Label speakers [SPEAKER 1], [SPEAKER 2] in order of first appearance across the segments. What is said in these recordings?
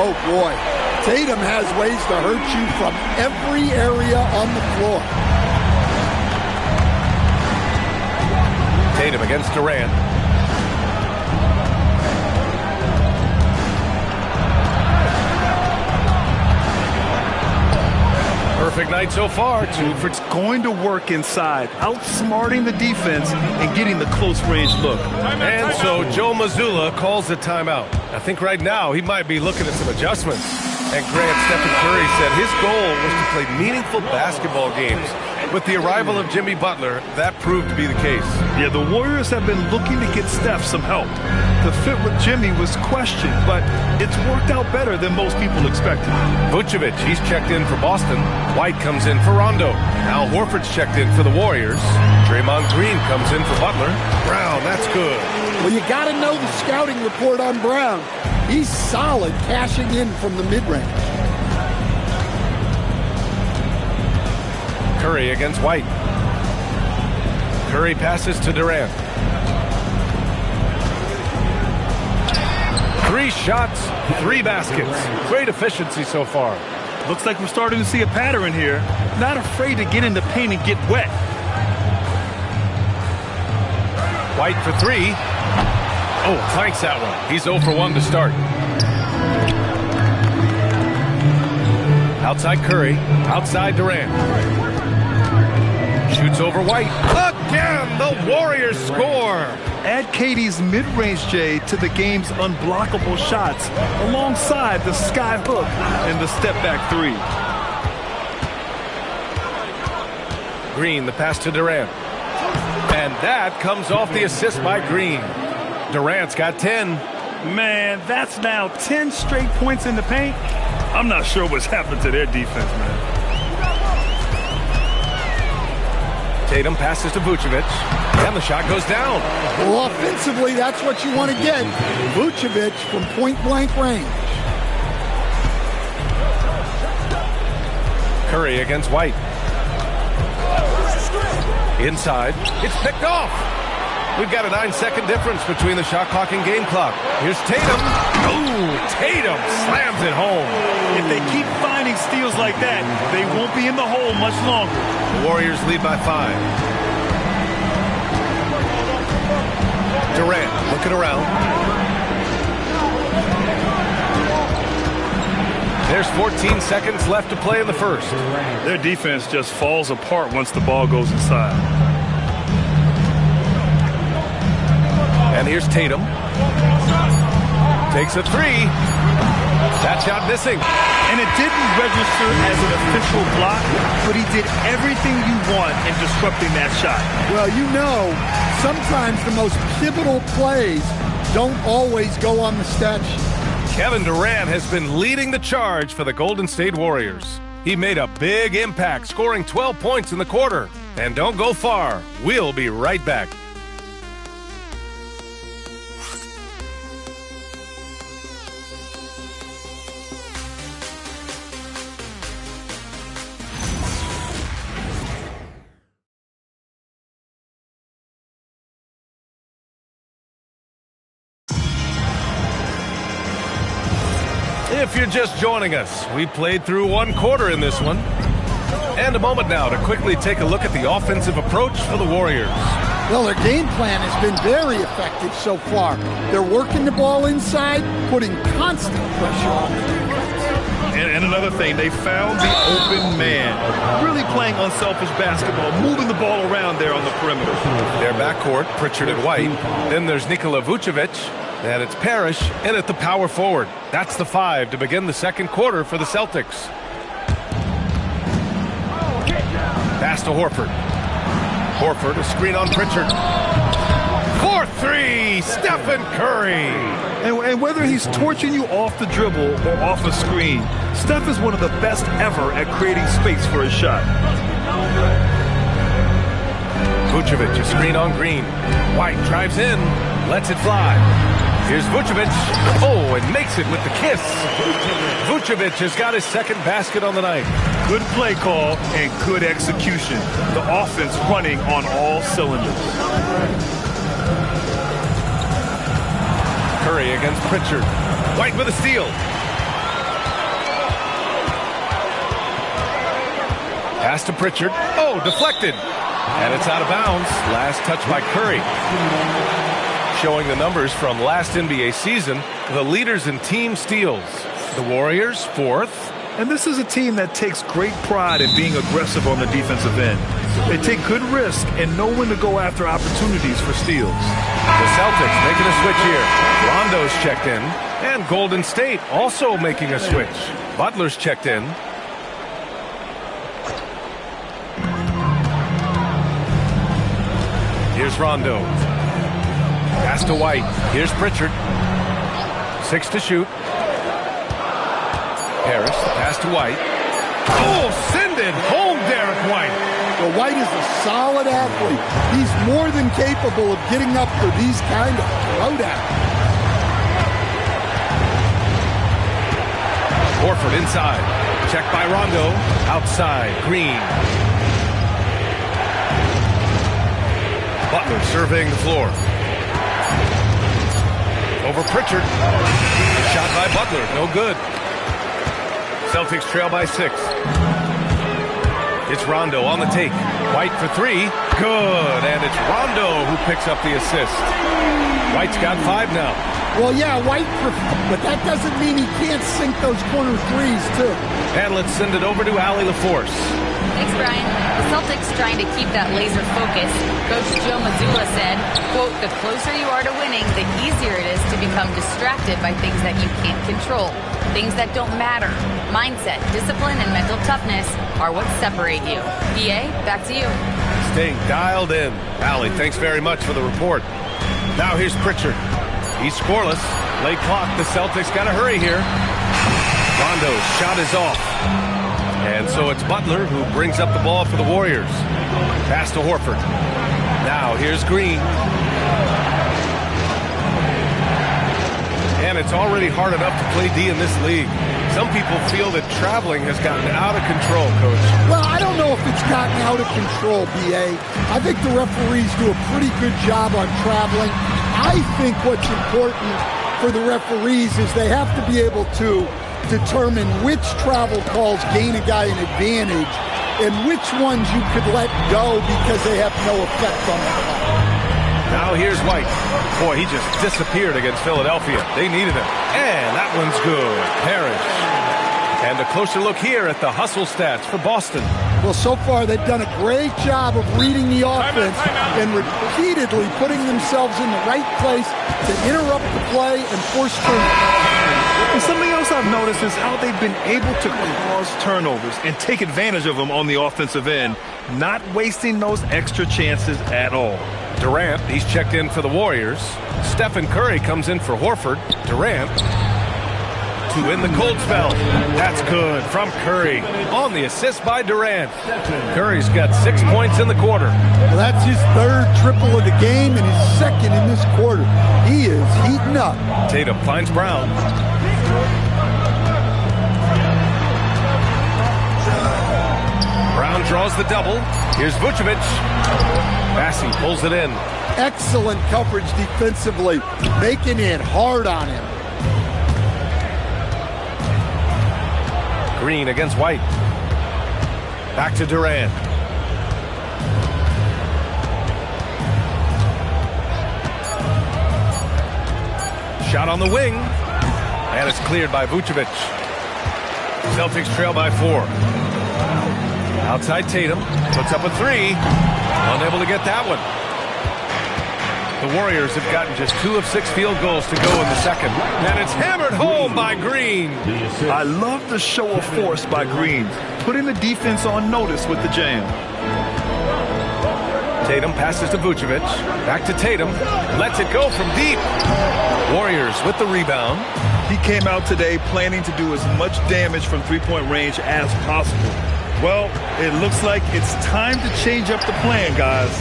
[SPEAKER 1] Oh, boy. Tatum has ways to hurt you from every area on the floor.
[SPEAKER 2] Tatum against Durant. Perfect night so far.
[SPEAKER 3] It's going to work inside, outsmarting the defense and getting the close-range look.
[SPEAKER 2] And so Joe Mazzulla calls the timeout. I think right now he might be looking at some adjustments. And Grant, Stephen Curry said his goal was to play meaningful basketball games. With the arrival of Jimmy Butler, that proved to be the case.
[SPEAKER 3] Yeah, the Warriors have been looking to get Steph some help. The fit with Jimmy was questioned, but it's worked out better than most people expected.
[SPEAKER 2] Vucevic, he's checked in for Boston. White comes in for Rondo. Al Horford's checked in for the Warriors. Draymond Green comes in for Butler. Brown, that's good.
[SPEAKER 1] Well, you got to know the scouting report on Brown. He's solid cashing in from the mid-range.
[SPEAKER 2] Curry against White. Curry passes to Durant. 3 shots, 3 baskets. Great efficiency so far.
[SPEAKER 3] Looks like we're starting to see a pattern here. Not afraid to get in the paint and get wet.
[SPEAKER 2] White for 3. Oh, flanks that one. He's 0 for 1 to start. Outside Curry. Outside Durant. Shoots over White. Again, the Warriors score.
[SPEAKER 3] Add KD's mid-range, Jay, to the game's unblockable shots alongside the sky hook and the step-back 3.
[SPEAKER 2] Green, the pass to Durant. And that comes off the assist by Green. Durant's got 10.
[SPEAKER 3] Man, that's now 10 straight points in the paint. I'm not sure what's happened to their defense, man.
[SPEAKER 2] Tatum passes to Vucevic, and the shot goes down.
[SPEAKER 1] Well, offensively, that's what you want to get. Vucevic from point-blank range.
[SPEAKER 2] Curry against White. Inside. It's picked off. We've got a 9-second difference between the shot clock and game clock. Here's Tatum. Ooh, Tatum slams it home.
[SPEAKER 3] If they keep finding steals like that, they won't be in the hole much longer.
[SPEAKER 2] The Warriors lead by 5. Durant looking around. There's 14 seconds left to play in the first.
[SPEAKER 3] Their defense just falls apart once the ball goes inside.
[SPEAKER 2] And here's Tatum. Takes a 3. That shot missing.
[SPEAKER 3] And it didn't register as an official block, but he did everything you want in disrupting that shot.
[SPEAKER 1] Well, you know, sometimes the most pivotal plays don't always go on the stat sheet.
[SPEAKER 2] Kevin Durant has been leading the charge for the Golden State Warriors. He made a big impact, scoring 12 points in the quarter. And don't go far. We'll be right back. If you're just joining us, we played through 1 quarter in this one. And a moment now to quickly take a look at the offensive approach for the Warriors.
[SPEAKER 1] Well, their game plan has been very effective so far. They're working the ball inside, putting constant pressure on the defense.
[SPEAKER 3] And another thing, they found the open man. Really playing unselfish basketball, moving the ball around there on the perimeter.
[SPEAKER 2] Their backcourt, Pritchard and White. Then there's Nikola Vucevic. And it's Parrish in at the power forward. That's the 5 to begin the second quarter for the Celtics. Pass to Horford. Horford, a screen on Pritchard. 4-3, Stephen Curry.
[SPEAKER 3] And whether he's torching you off the dribble or off a screen, Steph is one of the best ever at creating space for his shot.
[SPEAKER 2] Vucevic, a screen on Green. White drives in, lets it fly. Here's Vucevic. Oh, and makes it with the kiss. Vucevic has got his second basket on the night.
[SPEAKER 3] Good play call and good execution. The offense running on all cylinders.
[SPEAKER 2] Curry against Pritchard. White with a steal. Pass to Pritchard. Oh, deflected. And it's out of bounds. Last touch by Curry. Showing the numbers from last NBA season, the leaders in team steals. The Warriors, 4th.
[SPEAKER 3] And this is a team that takes great pride in being aggressive on the defensive end. They take good risk and know when to go after opportunities for steals.
[SPEAKER 2] The Celtics making a switch here. Rondo's checked in. And Golden State also making a switch. Butler's checked in. Here's Rondo. Pass to White. Here's Pritchard. 6 to shoot. Harris, pass to White. Oh, send it home, Derek White.
[SPEAKER 1] Well, White is a solid athlete. He's more than capable of getting up for these kind of throwdowns.
[SPEAKER 2] Horford inside. Checked by Rondo. Outside, Green. Butler surveying the floor. Over Pritchard. Shot by Butler, no good. Celtics trail by 6. It's Rondo on the take. White for 3. Good. And it's Rondo who picks up the assist. White's got 5 now.
[SPEAKER 1] Well, yeah, White, but that doesn't mean he can't sink those corner threes, too.
[SPEAKER 2] And let's send it over to Allie LaForce.
[SPEAKER 4] Thanks, Brian. The Celtics trying to keep that laser focus. Coach Joe Mazzulla said, quote, the closer you are to winning, the easier it is to become distracted by things that you can't control. Things that don't matter. Mindset, discipline, and mental toughness are what separate you. PA, back to you.
[SPEAKER 2] Staying dialed in. Allie, thanks very much for the report. Now here's Pritchard. He's scoreless. Late clock. The Celtics got to hurry here. Rondo's shot is off. And so it's Butler who brings up the ball for the Warriors. Pass to Horford. Now here's Green. And it's already hard enough to play D in this league. Some people feel that traveling has gotten out of control, Coach.
[SPEAKER 1] Well, I don't know if it's gotten out of control, B.A. I think the referees do a pretty good job on traveling. I think what's important for the referees is they have to be able to determine which travel calls gain a guy an advantage and which ones you could let go because they have no effect on the clock.
[SPEAKER 2] Now here's White. Boy, he just disappeared against Philadelphia. They needed him. And that one's good. Parrish. And a closer look here at the hustle stats for Boston.
[SPEAKER 1] Well, so far they've done a great job of reading the offense and repeatedly putting themselves in the right place to interrupt the play and force turnovers.
[SPEAKER 3] And something else I've noticed is how they've been able to cause turnovers and take advantage of them on the offensive end, not wasting those extra chances at all.
[SPEAKER 2] Durant, he's checked in for the Warriors. Stephen Curry comes in for Horford. Durant to win the cold spell. That's good from Curry on the assist by Durant. Curry's got 6 points in the quarter.
[SPEAKER 1] Well, that's his 3rd triple of the game and his 2nd in this quarter. He is heating up.
[SPEAKER 2] Tatum finds Brown. Brown draws the double. Here's Vucevic. Bassey pulls it in.
[SPEAKER 1] Excellent coverage defensively, making it hard on him.
[SPEAKER 2] Green against White. Back to Durant. Shot on the wing. And it's cleared by Vucevic. Celtics trail by 4. Outside Tatum. Puts up a 3. Unable to get that one. The Warriors have gotten just 2 of 6 field goals to go in the second. And it's hammered home by Green.
[SPEAKER 3] I love the show of force by Green, putting the defense on notice with the jam.
[SPEAKER 2] Tatum passes to Vucevic. Back to Tatum. Lets it go from deep. Warriors with the rebound.
[SPEAKER 3] He came out today planning to do as much damage from three-point range as possible. Well, it looks like it's time to change up the plan, guys.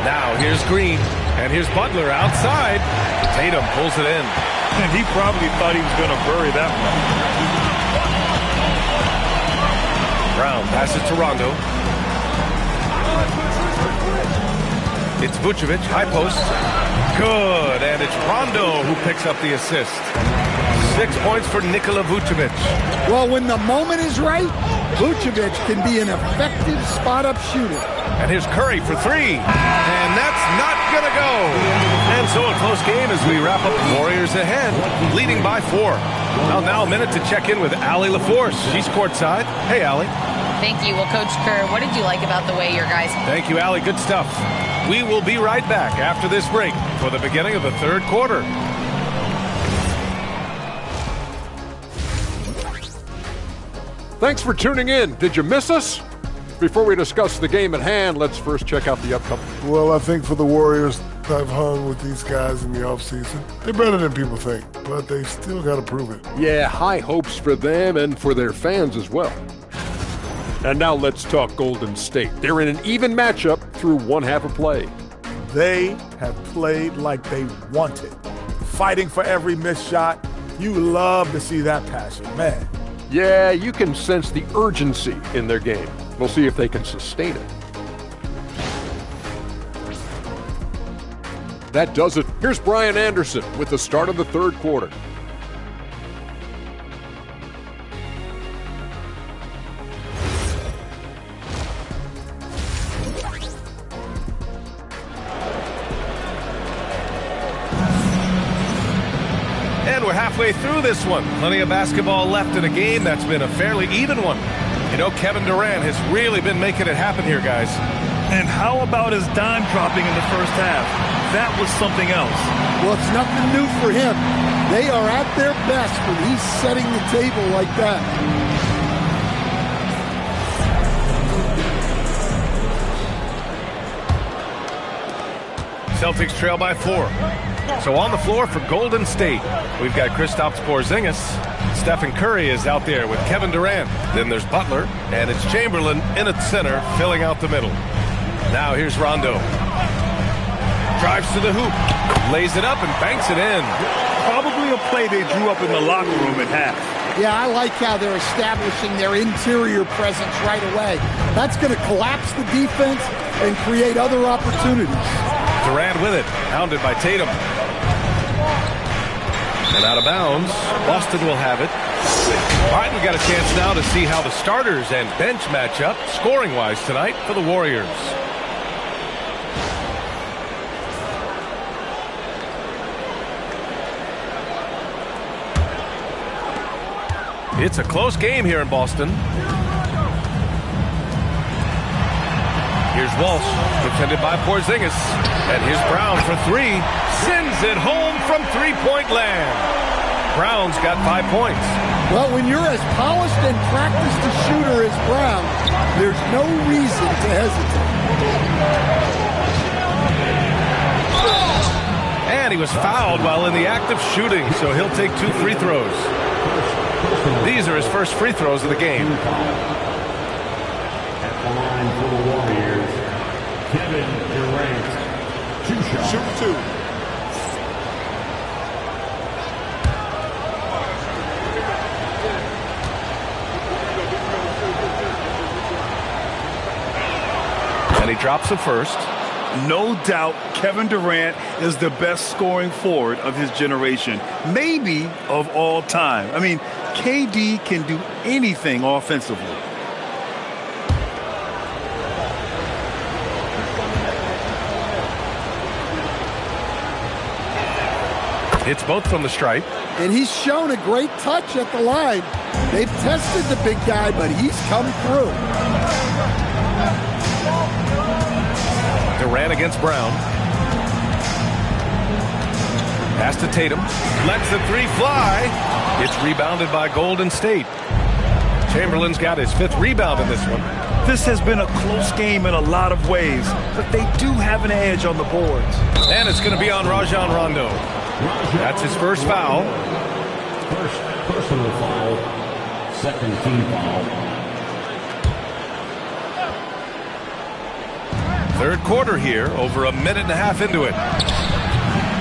[SPEAKER 2] Now here's Green. And here's Butler outside. Tatum pulls it in.
[SPEAKER 3] And he probably thought he was going to bury that one.
[SPEAKER 2] Brown passes to Rondo. It's Vucevic, high post. Good, and it's Rondo who picks up the assist. 6 points for Nikola Vucevic.
[SPEAKER 1] Well, when the moment is right, Vucevic can be an effective spot-up shooter.
[SPEAKER 2] And here's Curry for 3. And that's not going to go. And so a close game as we wrap up. Warriors ahead, leading by 4. Well, now a minute to check in with Allie LaForce. She's courtside. Hey, Allie.
[SPEAKER 4] Thank you. Well, Coach Kerr, what did you like about the way your guys...
[SPEAKER 2] Thank you, Allie. Good stuff. We will be right back after this break for the beginning of the third quarter.
[SPEAKER 5] Thanks for tuning in. Did you miss us? Before we discuss the game at hand, let's first check out the upcoming.
[SPEAKER 6] Well, I think for the Warriors, I've hung with these guys in the offseason. They're better than people think, but they still got to prove it.
[SPEAKER 5] Yeah, high hopes for them and for their fans as well. And now let's talk Golden State. They're in an even matchup through one half of play.
[SPEAKER 7] They have played like they wanted, fighting for every missed shot. You love to see that passion, man.
[SPEAKER 5] Yeah, you can sense the urgency in their game. We'll see if they can sustain it. That does it. Here's Brian Anderson with the start of the third quarter.
[SPEAKER 2] And we're halfway through this one. Plenty of basketball left in a game that's been a fairly even one. You know, Kevin Durant has really been making it happen here, guys.
[SPEAKER 3] And how about his dime dropping in the first half? That was something else.
[SPEAKER 1] Well, it's nothing new for him. They are at their best when he's setting the table like that.
[SPEAKER 2] Celtics trail by 4. So on the floor for Golden State, we've got Kristaps Porzingis. Stephen Curry is out there with Kevin Durant. Then there's Butler, and it's Chamberlain in at center, filling out the middle. Now here's Rondo. Drives to the hoop, lays it up and banks it in.
[SPEAKER 3] Probably a play they drew up in the locker room at half.
[SPEAKER 1] Yeah, I like how they're establishing their interior presence right away. That's going to collapse the defense and create other opportunities.
[SPEAKER 2] Durant with it, hounded by Tatum. And out of bounds, Boston will have it. All right, we got a chance now to see how the starters and bench match up scoring-wise tonight for the Warriors. It's a close game here in Boston. Here's Walsh, defended by Porzingis. And here's Brown for 3. Sends it home from three-point land. Brown's got 5 points.
[SPEAKER 1] Well, when you're as polished and practiced a shooter as Brown, there's no reason to hesitate.
[SPEAKER 2] And he was fouled while in the act of shooting, so he'll take 2 free throws. These are his first free throws of the game.
[SPEAKER 8] At the line for the Warriors, Kevin Durant. 2 shots.
[SPEAKER 7] Shoot 2.
[SPEAKER 2] And he drops the first.
[SPEAKER 3] No doubt Kevin Durant is the best scoring forward of his generation, maybe of all time. I mean, KD can do anything offensively.
[SPEAKER 2] It's both from the stripe.
[SPEAKER 1] And he's shown a great touch at the line. They've tested the big guy, but he's come through.
[SPEAKER 2] Durant against Brown. Pass to Tatum. Lets the 3 fly. It's rebounded by Golden State. Chamberlain's got his 5th rebound in this one.
[SPEAKER 3] This has been a close game in a lot of ways, but they do have an edge on the boards.
[SPEAKER 2] And it's going to be on Rajon Rondo. That's his first foul.
[SPEAKER 8] First personal foul, second team foul.
[SPEAKER 2] Third quarter here, over a minute and a half into it.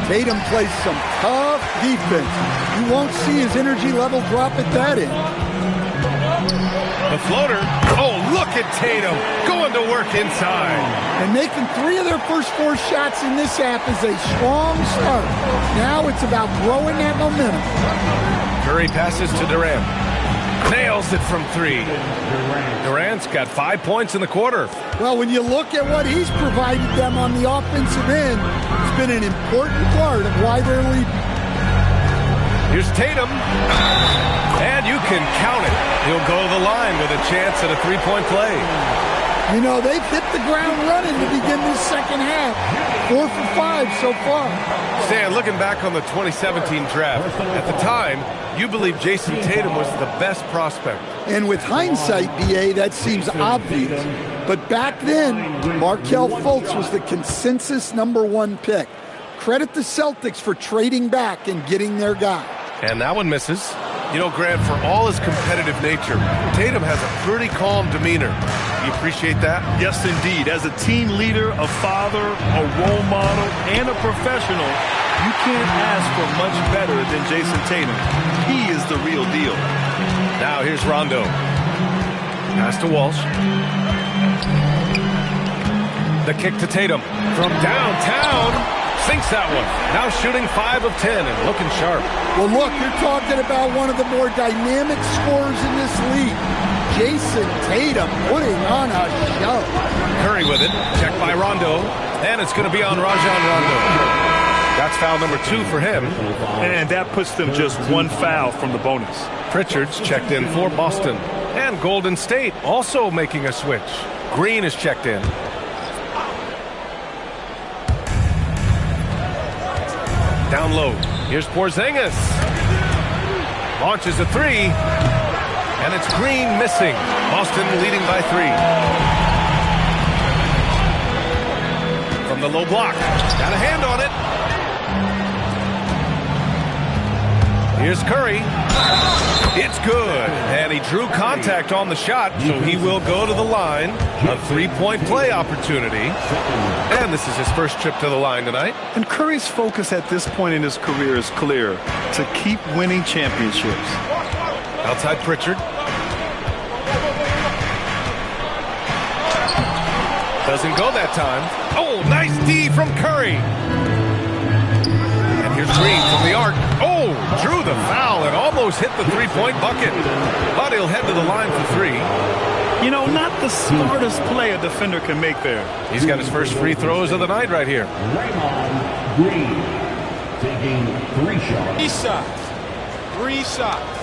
[SPEAKER 1] Tatum plays some tough defense. You won't see his energy level drop at that end.
[SPEAKER 2] The floater. Oh, look at Tatum going to work inside.
[SPEAKER 1] And making 3 of their first 4 shots in this half is a strong start. Now it's about growing that momentum.
[SPEAKER 2] Curry passes to Durant. Nails it from 3. Durant's got 5 points in the quarter.
[SPEAKER 1] Well, when you look at what he's provided them on the offensive end, it's been an important part of why they're leading.
[SPEAKER 2] Here's Tatum. And you can count it. He'll go to the line with a chance at a 3-point play.
[SPEAKER 1] You know, they've hit the ground running to begin this second half. 4 for 5 so far.
[SPEAKER 2] Stan, looking back on the 2017 draft, at the time, you believe Jason Tatum was the best prospect.
[SPEAKER 1] And with hindsight, BA, that seems obvious. But back then, Markelle Fultz was the consensus #1 pick. Credit the Celtics for trading back and getting their guy.
[SPEAKER 2] And that one misses. You know, Grant, for all his competitive nature, Tatum has a pretty calm demeanor. You appreciate that?
[SPEAKER 3] Yes, indeed. As a team leader, a father, a role model, and a professional, you can't ask for much better than Jason Tatum. He is the real deal.
[SPEAKER 2] Now here's Rondo. Pass to Walsh. The kick to Tatum from downtown. Sinks that one. Now shooting 5 of 10 and looking sharp.
[SPEAKER 1] Well, look, you're talking about one of the more dynamic scorers in this league. Jason Tatum putting on a show.
[SPEAKER 2] Curry with it. Checked by Rondo. And it's going to be on Rajon Rondo. That's foul number 2 for him.
[SPEAKER 3] And that puts them just 1 foul from the bonus.
[SPEAKER 2] Pritchard's checked in for Boston. And Golden State also making a switch. Green is checked in. Down low. Here's Porzingis. Launches a 3. And it's Green missing. Boston leading by 3. From the low block. Got a hand on it. Here's Curry. It's good. And he drew contact on the shot, so he will go to the line. A 3-point play opportunity. And this is his first trip to the line tonight.
[SPEAKER 3] And Curry's focus at this point in his career is clear: to keep winning championships.
[SPEAKER 2] Outside Pritchard. Doesn't go that time. Oh, nice D from Curry. And here's Green from the arc. Oh, drew the foul and almost hit the 3-point bucket. But he'll head to the line for 3.
[SPEAKER 3] You know, not the smartest play a defender can make there.
[SPEAKER 2] He's got his first free throws of the night right here.
[SPEAKER 8] Draymond Green taking 3 shots.
[SPEAKER 9] 3 shots. 3 shots.